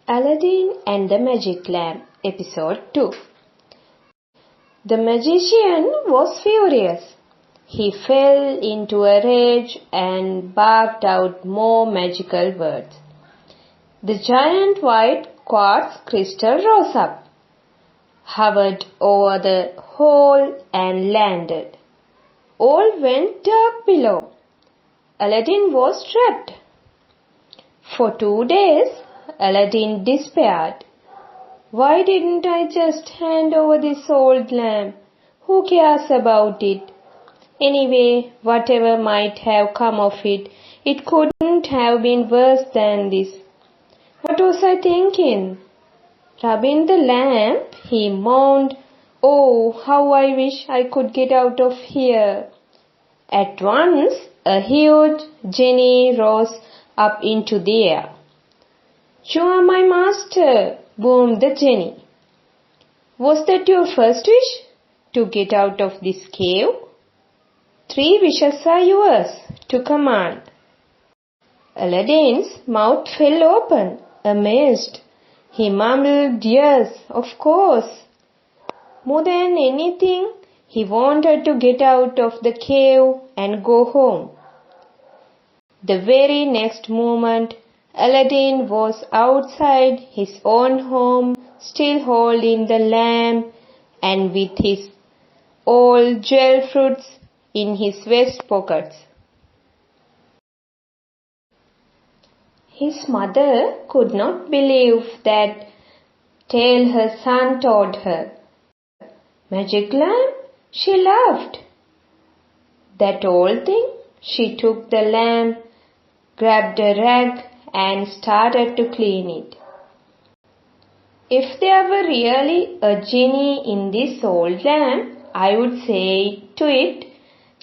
Aladdin and the Magic Lamp, Episode 2. The magician was furious. He fell into a rage and barked out more magical words. The giant white quartz crystal rose up, hovered over the hole and landed. All went dark below. Aladdin was trapped. For 2 days, Aladdin despaired. Why didn't I just hand over this old lamp? Who cares about it? Anyway, whatever might have come of it, it couldn't have been worse than this. What was I thinking? Rubbing the lamp, he moaned, "Oh, how I wish I could get out of here." At once, a huge genie rose up into the air. "You are my master," boomed the genie. "Was that your first wish? To get out of this cave? 3 wishes are yours to command." Aladdin's mouth fell open, amazed. He mumbled, "Yes, of course." More than anything, he wanted to get out of the cave and go home. The very next moment, Aladdin was outside his own home, still holding the lamp and with his old jewel fruits in his vest pockets. His mother could not believe that tale her son told her. "Magic lamp?" she laughed. "That old thing?" She took the lamp, grabbed a rag and started to clean it. "If there were really a genie in this old lamp, I would say to it,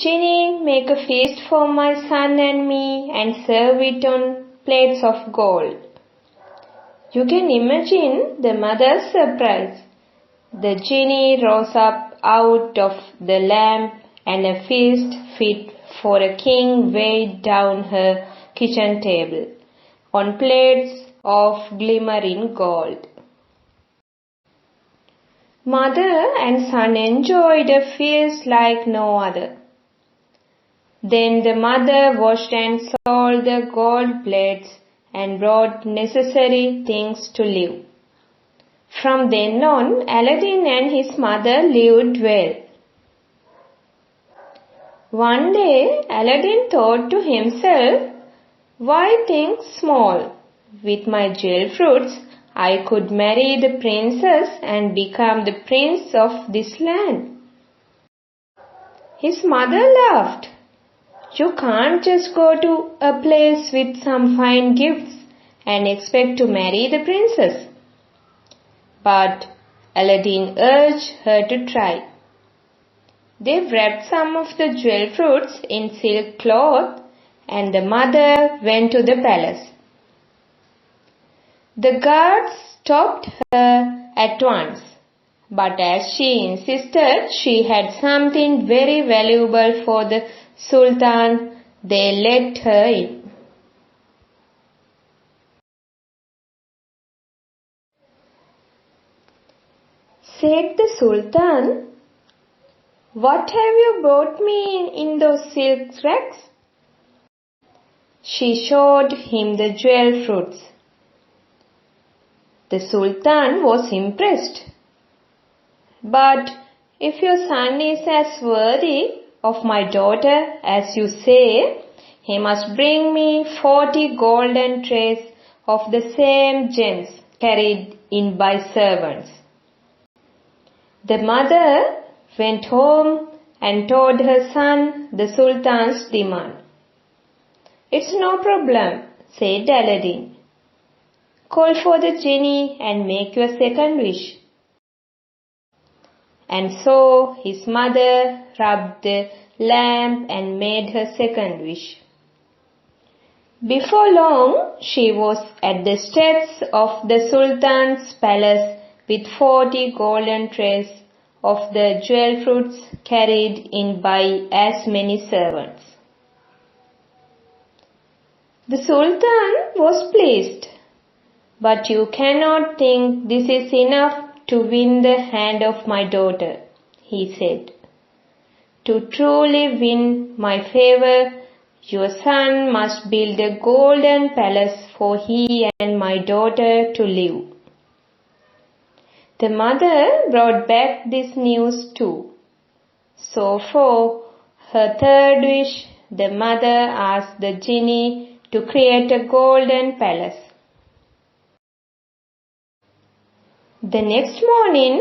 'Genie, make a feast for my son and me and serve it on plates of gold.'" You can imagine the mother's surprise. The genie rose up out of the lamp and a feast fit for a king weighed down her kitchen table on plates of glimmering gold. Mother and son enjoyed a feast like no other. Then the mother washed and sold the gold plates and brought necessary things to live. From then on, Aladdin and his mother lived well. One day, Aladdin thought to himself, "Why think small? With my jewel fruits, I could marry the princess and become the prince of this land." His mother laughed. "You can't just go to a place with some fine gifts and expect to marry the princess." But Aladdin urged her to try. They wrapped some of the jewel fruits in silk cloth and the mother went to the palace. The guards stopped her at once, but as she insisted she had something very valuable for the Sultan, they let her in. Said the Sultan, "What have you brought me in those silk racks?" She showed him the jewel fruits. The Sultan was impressed. "But if your son is as worthy of my daughter as you say, he must bring me 40 golden trays of the same gems carried in by servants." The mother went home and told her son the Sultan's demand. "It's no problem," said Aladdin. "Call for the genie and make your second wish." And so his mother rubbed the lamp and made her second wish. Before long, she was at the steps of the Sultan's palace with 40 golden trays of the jewel fruits carried in by as many servants. The Sultan was pleased. "But you cannot think this is enough to win the hand of my daughter," he said. "To truly win my favor, your son must build a golden palace for he and my daughter to live." The mother brought back this news too. So for her third wish, the mother asked the genie to create a golden palace. The next morning,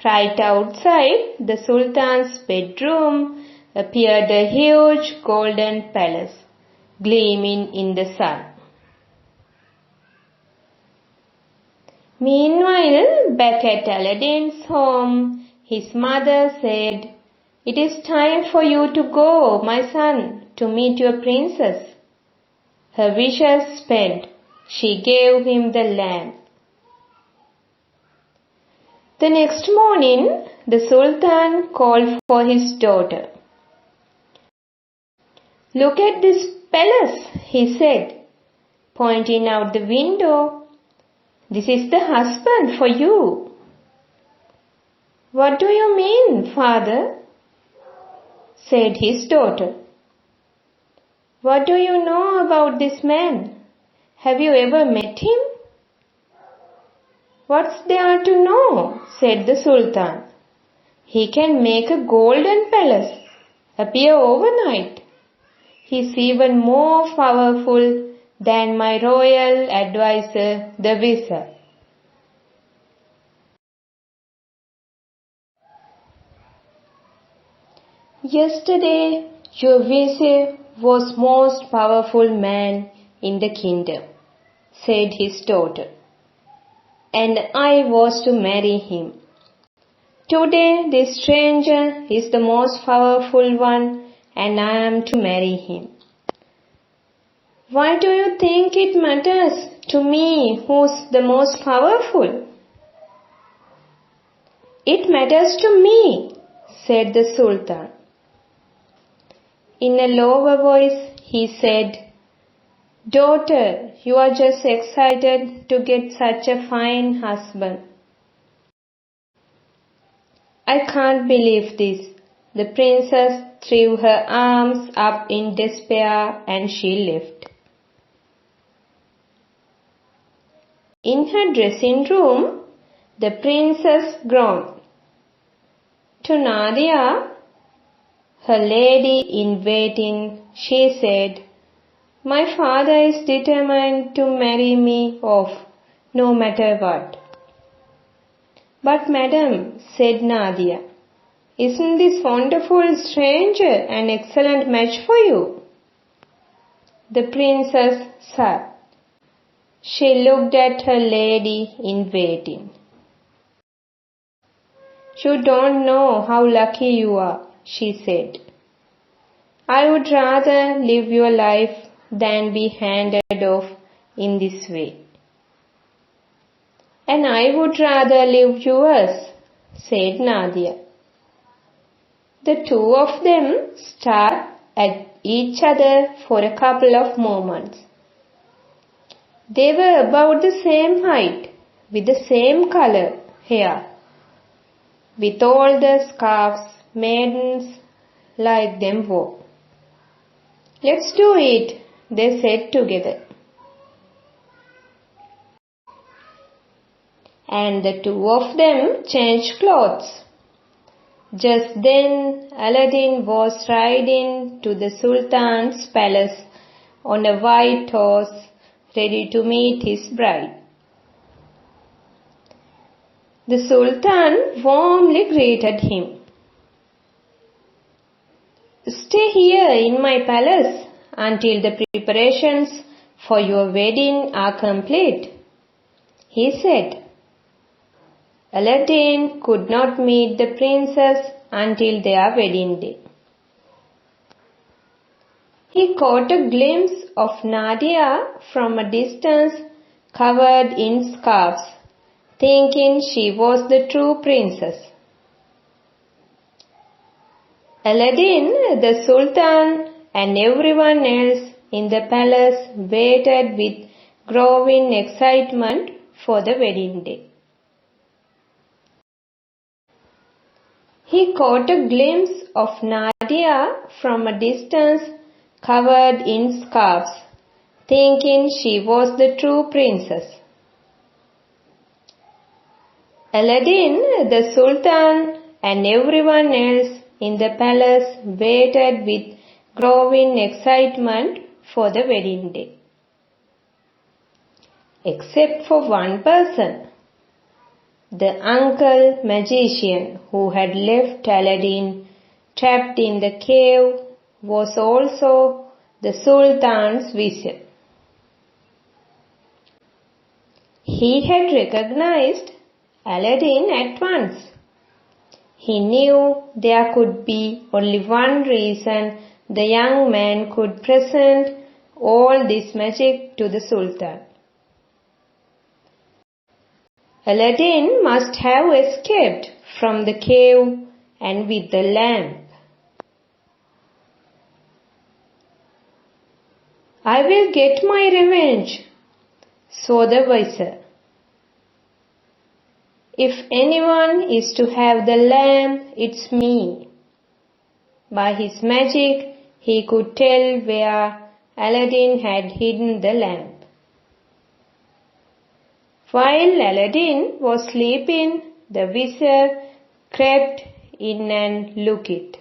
right outside the Sultan's bedroom appeared a huge golden palace, gleaming in the sun. Meanwhile, back at Aladdin's home, his mother said, "It is time for you to go, my son, to meet your princess." Her wishes spent, she gave him the lamp. The next morning, the Sultan called for his daughter. "Look at this palace," he said, pointing out the window. "This is the husband for you." "What do you mean, father?" said his daughter. "What do you know about this man? Have you ever met him?" "What's there to know?" said the Sultan. "He can make a golden palace appear overnight. He's even more powerful than my royal advisor, the Wizard." "Yesterday, your Vizier was most powerful man in the kingdom," said his daughter, "and I was to marry him. Today, this stranger is the most powerful one, and I am to marry him. Why do you think it matters to me who's the most powerful?" "It matters to me," said the Sultan. In a lower voice, he said, "Daughter, you are just excited to get such a fine husband." "I can't believe this." The princess threw her arms up in despair and she left. In her dressing room, the princess groaned. To Nadia, her lady-in-waiting, she said, "My father is determined to marry me off, no matter what." "But madam," said Nadia, "isn't this wonderful stranger an excellent match for you?" The princess sighed. She looked at her lady-in-waiting. "You don't know how lucky you are," she said. "I would rather live your life than be handed off in this way." "And I would rather live yours," said Nadia. The two of them stared at each other for a couple of moments. They were about the same height, with the same color hair, with all the scarves maidens like them wore. "Let's do it," they said together. And the two of them changed clothes. Just then, Aladdin was riding to the Sultan's palace on a white horse, ready to meet his bride. The Sultan warmly greeted him. "Stay here in my palace until the preparations for your wedding are complete," he said. Aladdin could not meet the princess until their wedding day. He caught a glimpse of Nadia from a distance, covered in scarves, thinking she was the true princess. Aladdin, the Sultan, and everyone else in the palace waited with growing excitement for the wedding day. He caught a glimpse of Nadia from a distance, covered in scarves, thinking she was the true princess. Aladdin, the Sultan, and everyone else in the palace waited with growing excitement for the wedding day. Except for one person, the uncle magician who had left Aladdin trapped in the cave was also the Sultan's vizier. He had recognized Aladdin at once. He knew there could be only one reason the young man could present all this magic to the Sultan. Aladdin must have escaped from the cave and with the lamp. "I will get my revenge," said the vizier. "If anyone is to have the lamp, it's me." By his magic, he could tell where Aladdin had hidden the lamp. While Aladdin was sleeping, the vizier crept in and looked it.